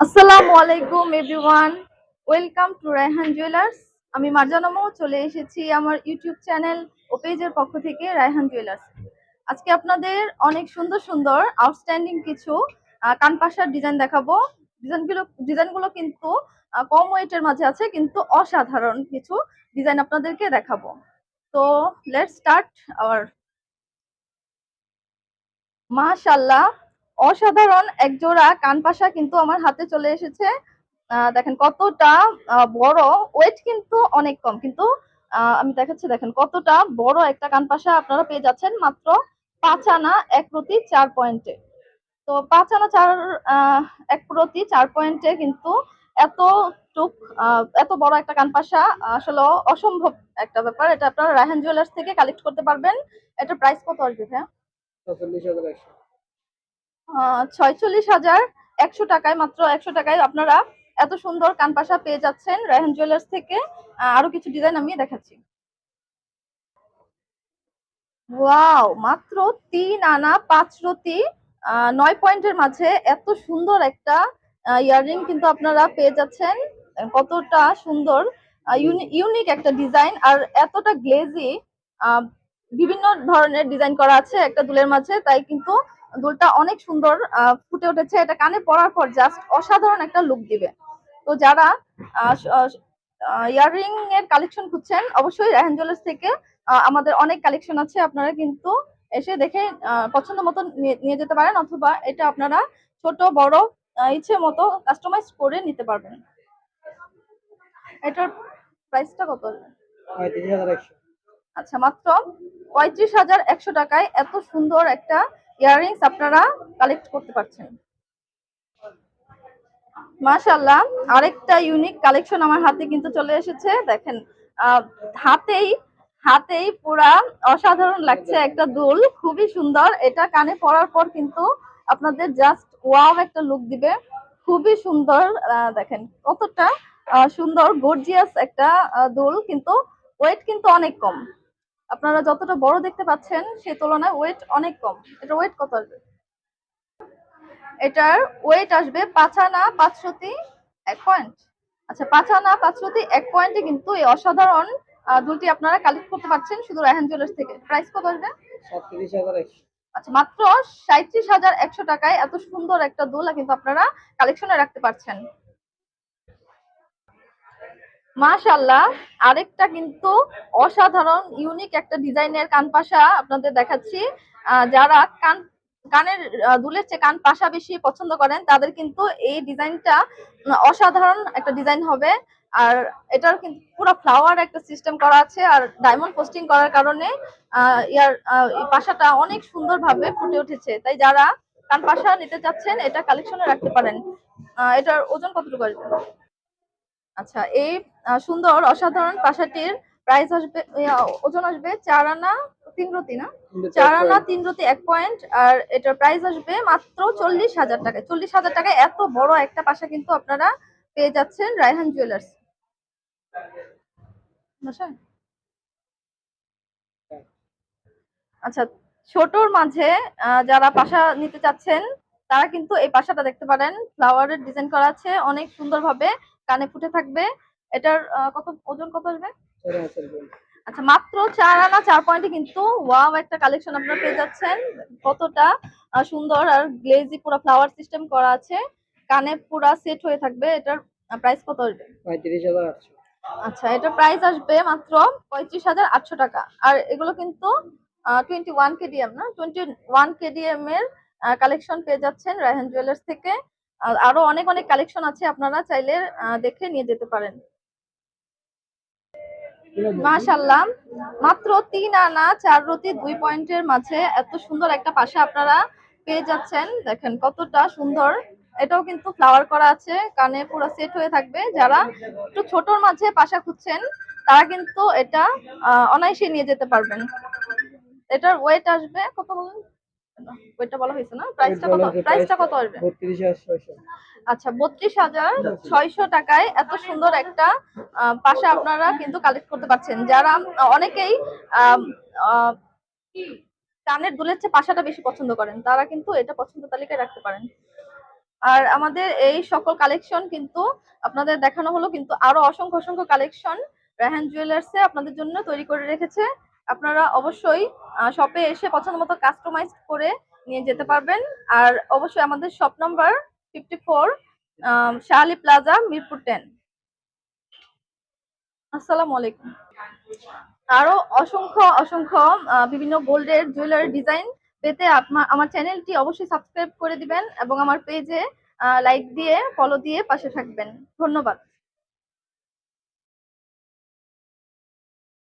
আসসালামু আলাইকুম everyone, welcome to Raihan jewellers. আমি মার্জানামো চলে এসেছি আমার ইউটিউব চ্যানেল ও পেজের পক্ষ থেকে রায়হান জুয়েলার্স। আজকে আপনাদের অনেক সুন্দর সুন্দর আউটস্ট্যান্ডিং কিছু কানপাশার ডিজাইন দেখাবো। ডিজাইনগুলো কিন্তু কম ওয়েটের মাঝে আছে, কিন্তু অসাধারণ কিছু ডিজাইন আপনাদেরকে দেখাবো। তো লেটস স্টার্ট আওয়ার। মাশাআল্লাহ, অসাধারণ এক জোড়া কানপাশা কিন্তু আমার হাতে চলে এসেছে। দেখেন কতটা বড়, ওয়েট কিন্তু অনেক কম, কিন্তু আমি দেখাচ্ছি, দেখেন কতটা বড় একটা কানপাশা আপনারা পেয়ে যাচ্ছেন মাত্র 5 আনা 1 প্রতি 4 পয়েন্টে। তো 5 আনা 1 প্রতি 4 পয়েন্টে কিন্তু এত টুক এত বড় একটা কানপাশা আসলে অসম্ভব একটা ব্যাপার। এটা আপনারা রায়হান জুয়েলার্স থেকে কালেক্ট করতে পারবেন। এটার প্রাইস কত আসবে ভাইয়া? 46,100 টাকায়, মাত্র 100 টাকায় আপনারা এত সুন্দর কানপাশা পেয়ে যাচ্ছেন রায়হান জুয়েলার্স থেকে। আরো কিছু ডিজাইন আমি দেখাচ্ছি। ওয়াও, মাত্র 3 আনা 5 রতি 9 পয়েন্টের মাঝে এত সুন্দর একটা ইয়াররিং কিন্তু আপনারা পেয়ে যাচ্ছেন। কতটা সুন্দর, ইউনিক একটা ডিজাইন, আর এতটা গ্লেজি। বিভিন্ন ধরনের ডিজাইন করা আছে একটা দুলের মাঝে, তাই কিন্তু দুলটা অনেক সুন্দর ফুটে উঠেছে। এটা কানে পরার পর জাস্ট অসাধারণ একটা লুক দিবে। তো যারা ইয়াররিং এর কালেকশন খুঁজছেন, অবশ্যই রায়হান জুয়েলার্স থেকে আমাদের অনেক কালেকশন আছে। আপনারা কিন্তু এসে দেখে পছন্দ মতো নিয়ে যেতে পারেন, অথবা এটা আপনারা ছোট বড় ইচ্ছে মতো কাস্টমাইজ করে নিতে পারবেন। এটার প্রাইসটা কত? 35,100। আচ্ছা, মাত্র 35,100 টাকায় এত সুন্দর একটা ইয়াররিংস আপনারা কালেক্ট করতে পারছেন। মাশাআল্লাহ, আরেকটা ইউনিক কালেকশন আমার হাতে কিন্তু চলে এসেছে। দেখেন আহ, হাতেই হাতেই পুরা অসাধারণ লাগছে একটা দুল, খুবই সুন্দর। এটা কানে পরার পর কিন্তু আপনাদের জাস্ট ওয়াও একটা লুক দিবে, খুবই সুন্দর। দেখেন কতটা সুন্দর গর্জিয়াস একটা দুল, কিন্তু ওয়েট কিন্তু অনেক কম। আপনারা যতটা বড় দেখতে পাচ্ছেন সেই তুলনায় ওয়েট অনেক কম। এটা ওয়েট কত আসবে? এটার ওয়েট আসবে 5 আনা 5 রতি 1 পয়েন্ট। আচ্ছা, 5 আনা 5 রতি 1 পয়েন্টে কিন্তু এই অসাধারণ দুলটি আপনারা কালেক্ট করতে পারছেন শুধু রায়হান জুয়েলার্স থেকে। প্রাইস কত আসবে? 37,100। আচ্ছা, মাত্র 37,100 টাকায় এত সুন্দর একটা দুল কিন্তু আপনারা কালেকশনে রাখতে পারছেন। মাশাআল্লাহ, আরেকটা কিন্তু অসাধারণ ইউনিক একটা ডিজাইনের কানপাশা আপনাদের দেখাচ্ছি। যারা কানের দুলের চেয়ে কান পাশা বেশি পছন্দ করেন, তাদের কিন্তু এই ডিজাইনটা অসাধারণ একটা ডিজাইন হবে। আর এটার কিন্তু পুরো ফ্লাওয়ার একটা সিস্টেম করা আছে, আর ডায়মন্ড পোস্টিং করার কারণে এই পাশাটা অনেক সুন্দরভাবে ফুটে উঠেছে। তাই যারা কান পাশা নিতে চাচ্ছেন, এটা কালেকশনে রাখতে পারেন। এটার ওজন কতটুকু আসবে? আচ্ছা, এই সুন্দর অসাধারণ পাশাটির প্রাইস আসবে, ওজন আসবে 4 আনা 3 রতি, না? 4 আনা 3 রতি 1 পয়েন্ট। আর এটার প্রাইস আসবে মাত্র 40,000 টাকায়। 40,000 টাকায় এত বড় একটা পাশা কিন্তু আপনারা পেয়ে যাচ্ছেন রায়হান জুয়েলার্স। আচ্ছা, ছোটর মাঝে যারা পাশা নিতে চাচ্ছেন, তারা কিন্তু এই পাশাটা দেখতে পারেন। ফ্লাওয়ারের ডিজাইন করা আছে অনেক সুন্দরভাবে, কানে ফুটে থাকবে। এটার কত ওজন কত আসবে? আচ্ছা, মাত্র 4 আনা 4 পয়েন্টে কিন্তু ওয়াও একটা কালেকশন আপনারা পেয়ে যাচ্ছেন। কতটা সুন্দর, আর গ্লেজি পুরো ফ্লাওয়ার সিস্টেম করা আছে, কানে পুরা সেট হয়ে থাকবে। এটার প্রাইস কত আসবে? 35,800। আচ্ছা, এটা প্রাইস আসবে মাত্র 35,800 টাকা। আর এগুলো কিন্তু 21 কেডিএম, না? 21 কেডিএম এর কালেকশন পেয়ে যাচ্ছেন রায়হান জুয়েলার্স থেকে। আরো অনেক অনেক কালেকশন আছে, আপনারা চাইলে দেখে নিয়ে যেতে পারেন। মাশাআল্লাহ, মাত্র 3 আনা 4 রতি 2 পয়েন্টের মাঝে এত সুন্দর একটা পাশা আপনারা পেয়ে যাচ্ছেন। দেখেন কতটা সুন্দর। এটাও কিন্তু ফ্লাওয়ার করা আছে, কানে পুরো সেট হয়ে থাকবে। যারা একটু ছোটর মাঝে পাশা খুঁজছেন, তারা কিন্তু এটা অনায়াসে নিয়ে যেতে পারবেন। এটার ওয়েট আসবে কত বলেন? ওয়েটটা বলা হয়েছে না? প্রাইসটা কত আসবে? 32,600। আচ্ছা, 32,600 টাকায় এত সুন্দর একটা পাশা আপনারা কিন্তু কালেক্ট করতে পারছেন। যারা অনেকেই আম, আহ, কানের দুলের চেয়ে পাশাটা বেশি পছন্দ করেন, তারা কিন্তু এটা পছন্দ তালিকায় রাখতে পারেন। আর আমাদের এই সকল কালেকশন কিন্তু আপনাদের দেখানো হলো, কিন্তু আরো অসংখ্য অসংখ্য কালেকশন রায়হান জুয়েলার্সে আপনাদের জন্য তৈরি করে রেখেছে। আপনারা অবশ্যই শপে এসে পছন্দ মতো কাস্টমাইজ করে নিয়ে যেতে পারবেন। আর অবশ্যই আমাদের shop number 54, Shah Ali plaza, Mirpur 10। আসসালামু আলাইকুম। আরো অসংখ্য অসংখ্য বিভিন্ন গোল্ডের জুয়েলারি ডিজাইন পেতে আমার চ্যানেলটি অবশ্যই সাবস্ক্রাইব করে দিবেন এবং আমার পেজে লাইক দিয়ে ফলো দিয়ে পাশে থাকবেন। ধন্যবাদ।